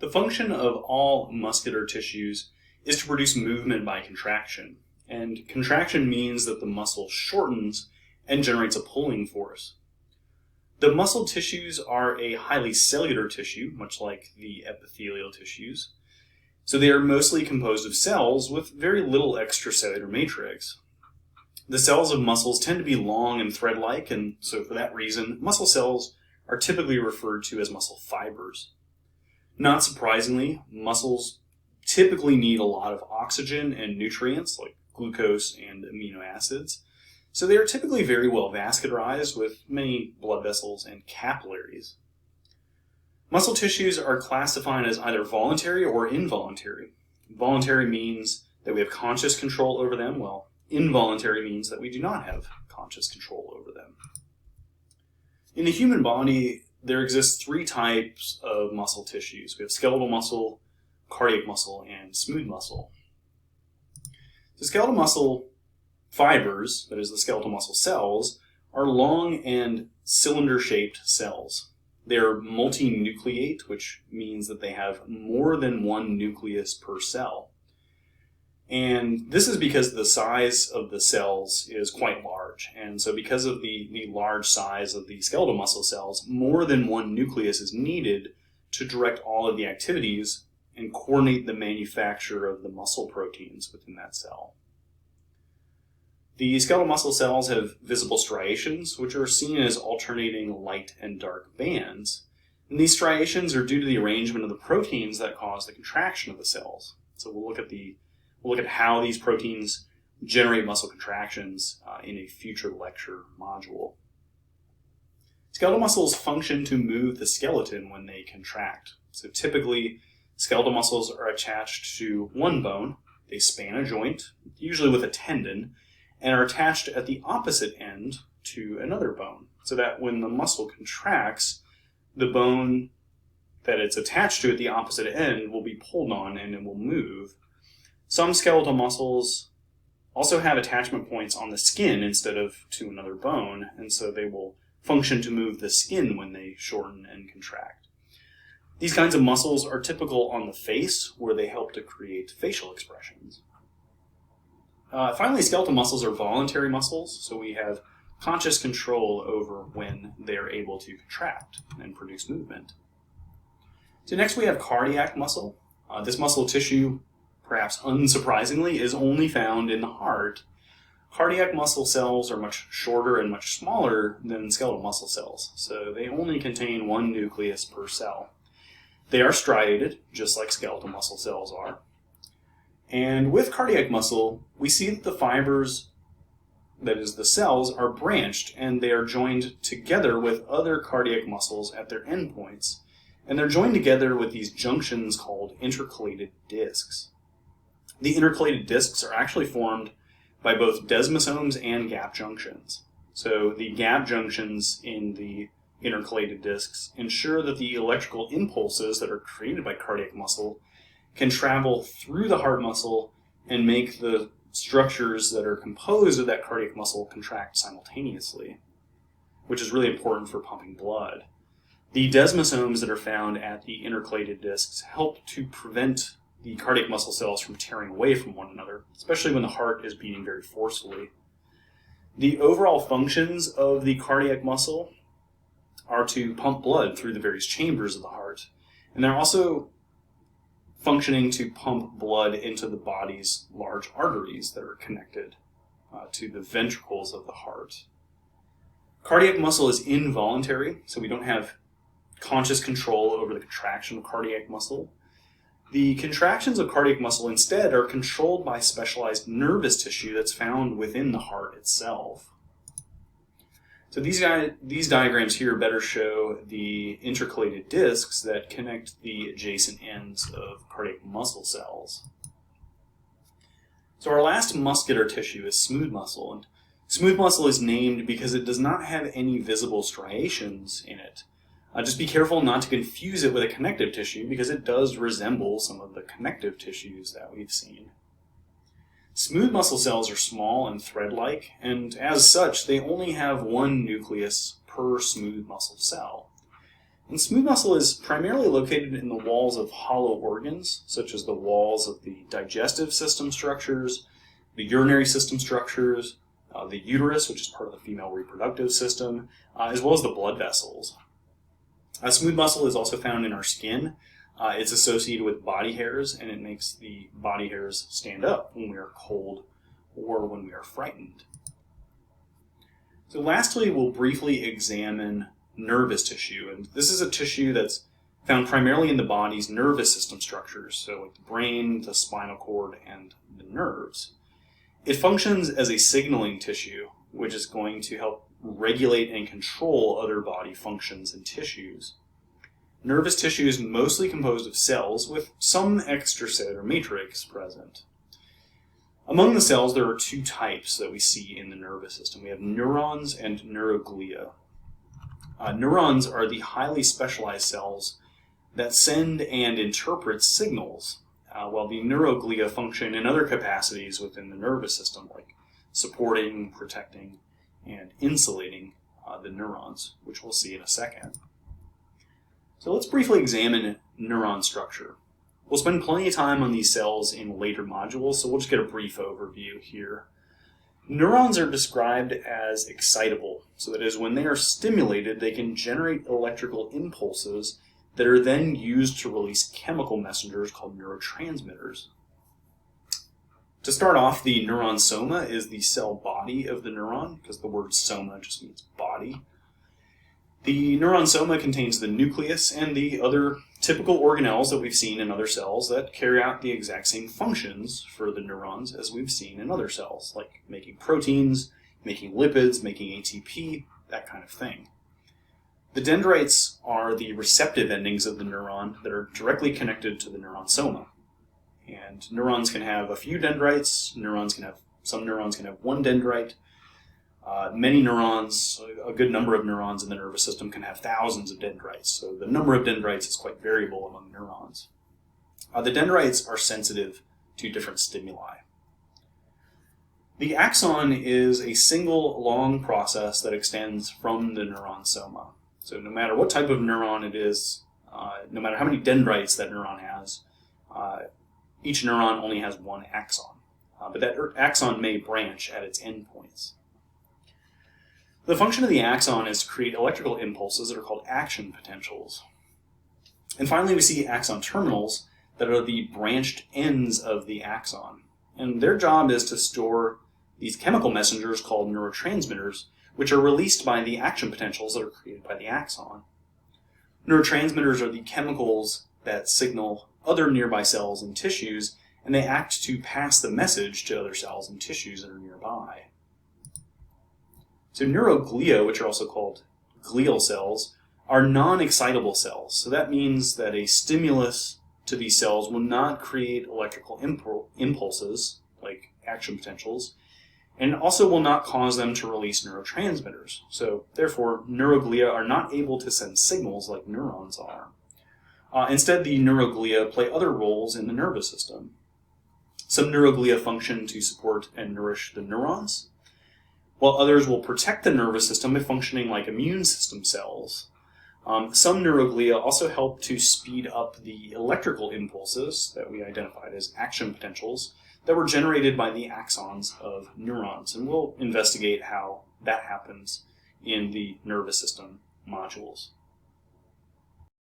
The function of all muscular tissues is to produce movement by contraction, and contraction means that the muscle shortens and generates a pulling force. The muscle tissues are a highly cellular tissue, much like the epithelial tissues, so they are mostly composed of cells with very little extracellular matrix. The cells of muscles tend to be long and thread-like, and so for that reason, muscle cells are typically referred to as muscle fibers. Not surprisingly, muscles typically need a lot of oxygen and nutrients like glucose and amino acids, so they are typically very well vascularized with many blood vessels and capillaries. Muscle tissues are classified as either voluntary or involuntary. Voluntary means that we have conscious control over them, while involuntary means that we do not have conscious control over them. In the human body, there exists three types of muscle tissues. We have skeletal muscle, cardiac muscle, and smooth muscle. The skeletal muscle fibers, that is the skeletal muscle cells, are long and cylinder-shaped cells. They are multinucleate, which means that they have more than one nucleus per cell. And this is because the size of the cells is quite large. And so because of the large size of the skeletal muscle cells, more than one nucleus is needed to direct all of the activities and coordinate the manufacture of the muscle proteins within that cell. The skeletal muscle cells have visible striations, which are seen as alternating light and dark bands. And these striations are due to the arrangement of the proteins that cause the contraction of the cells. So we'll look at how these proteins generate muscle contractions in a future lecture module. Skeletal muscles function to move the skeleton when they contract. So typically, skeletal muscles are attached to one bone. They span a joint, usually with a tendon, and are attached at the opposite end to another bone, so that when the muscle contracts, the bone that it's attached to at the opposite end will be pulled on and it will move. Some skeletal muscles also have attachment points on the skin instead of to another bone, and so they will function to move the skin when they shorten and contract. These kinds of muscles are typical on the face, where they help to create facial expressions. Finally, skeletal muscles are voluntary muscles, so we have conscious control over when they are able to contract and produce movement. So next we have cardiac muscle. This muscle tissue, perhaps unsurprisingly, is only found in the heart. Cardiac muscle cells are much shorter and much smaller than skeletal muscle cells, so they only contain one nucleus per cell. They are striated, just like skeletal muscle cells are. And with cardiac muscle, we see that the fibers, that is the cells, are branched and they are joined together with other cardiac muscles at their endpoints. And they're joined together with these junctions called intercalated discs. The intercalated discs are actually formed by both desmosomes and gap junctions. So the gap junctions in the intercalated discs ensure that the electrical impulses that are created by cardiac muscle can travel through the heart muscle and make the structures that are composed of that cardiac muscle contract simultaneously, which is really important for pumping blood. The desmosomes that are found at the intercalated discs help to prevent the cardiac muscle cells from tearing away from one another, especially when the heart is beating very forcefully. The overall functions of the cardiac muscle are to pump blood through the various chambers of the heart, and they're also functioning to pump blood into the body's large arteries that are connected to the ventricles of the heart. Cardiac muscle is involuntary, so we don't have conscious control over the contraction of cardiac muscle. The contractions of cardiac muscle instead are controlled by specialized nervous tissue that's found within the heart itself. So these diagrams here better show the intercalated discs that connect the adjacent ends of cardiac muscle cells. So our last muscular tissue is smooth muscle, and smooth muscle is named because it does not have any visible striations in it. Just be careful not to confuse it with a connective tissue because it does resemble some of the connective tissues that we've seen. Smooth muscle cells are small and thread-like, and as such, they only have one nucleus per smooth muscle cell. And smooth muscle is primarily located in the walls of hollow organs, such as the walls of the digestive system structures, the urinary system structures, the uterus, which is part of the female reproductive system, as well as the blood vessels. Smooth muscle is also found in our skin. It's associated with body hairs, and it makes the body hairs stand up when we are cold or when we are frightened. So lastly, we'll briefly examine nervous tissue, and this is a tissue that's found primarily in the body's nervous system structures, so like the brain, the spinal cord, and the nerves. It functions as a signaling tissue, which is going to help regulate and control other body functions and tissues. Nervous tissue is mostly composed of cells with some extracellular matrix present. Among the cells, there are two types that we see in the nervous system. We have neurons and neuroglia. Neurons are the highly specialized cells that send and interpret signals, while the neuroglia function in other capacities within the nervous system, like supporting, protecting, and insulating the neurons, which we'll see in a second. So let's briefly examine neuron structure. We'll spend plenty of time on these cells in later modules, so we'll just get a brief overview here. Neurons are described as excitable, so that is, when they are stimulated, they can generate electrical impulses that are then used to release chemical messengers called neurotransmitters. To start off, the neuron soma is the cell body of the neuron, because the word soma just means body. The neuron soma contains the nucleus and the other typical organelles that we've seen in other cells that carry out the exact same functions for the neurons as we've seen in other cells, like making proteins, making lipids, making ATP, that kind of thing. The dendrites are the receptive endings of the neuron that are directly connected to the neuron soma. And neurons can have a few dendrites, some neurons can have one dendrite. Many neurons, a good number of neurons in the nervous system can have thousands of dendrites, so the number of dendrites is quite variable among neurons. The dendrites are sensitive to different stimuli. The axon is a single long process that extends from the neuron soma. So no matter what type of neuron it is, no matter how many dendrites that neuron has, each neuron only has one axon. But that axon may branch at its endpoints. The function of the axon is to create electrical impulses that are called action potentials. And finally, we see axon terminals that are the branched ends of the axon. And their job is to store these chemical messengers called neurotransmitters, which are released by the action potentials that are created by the axon. Neurotransmitters are the chemicals that signal other nearby cells and tissues, and they act to pass the message to other cells and tissues that are nearby. So neuroglia, which are also called glial cells, are non-excitable cells. So that means that a stimulus to these cells will not create electrical impulses, like action potentials, and also will not cause them to release neurotransmitters. So therefore, neuroglia are not able to send signals like neurons are. Instead, the neuroglia play other roles in the nervous system. Some neuroglia function to support and nourish the neurons, while others will protect the nervous system by functioning like immune system cells. Some neuroglia also help to speed up the electrical impulses that we identified as action potentials that were generated by the axons of neurons, and we'll investigate how that happens in the nervous system modules.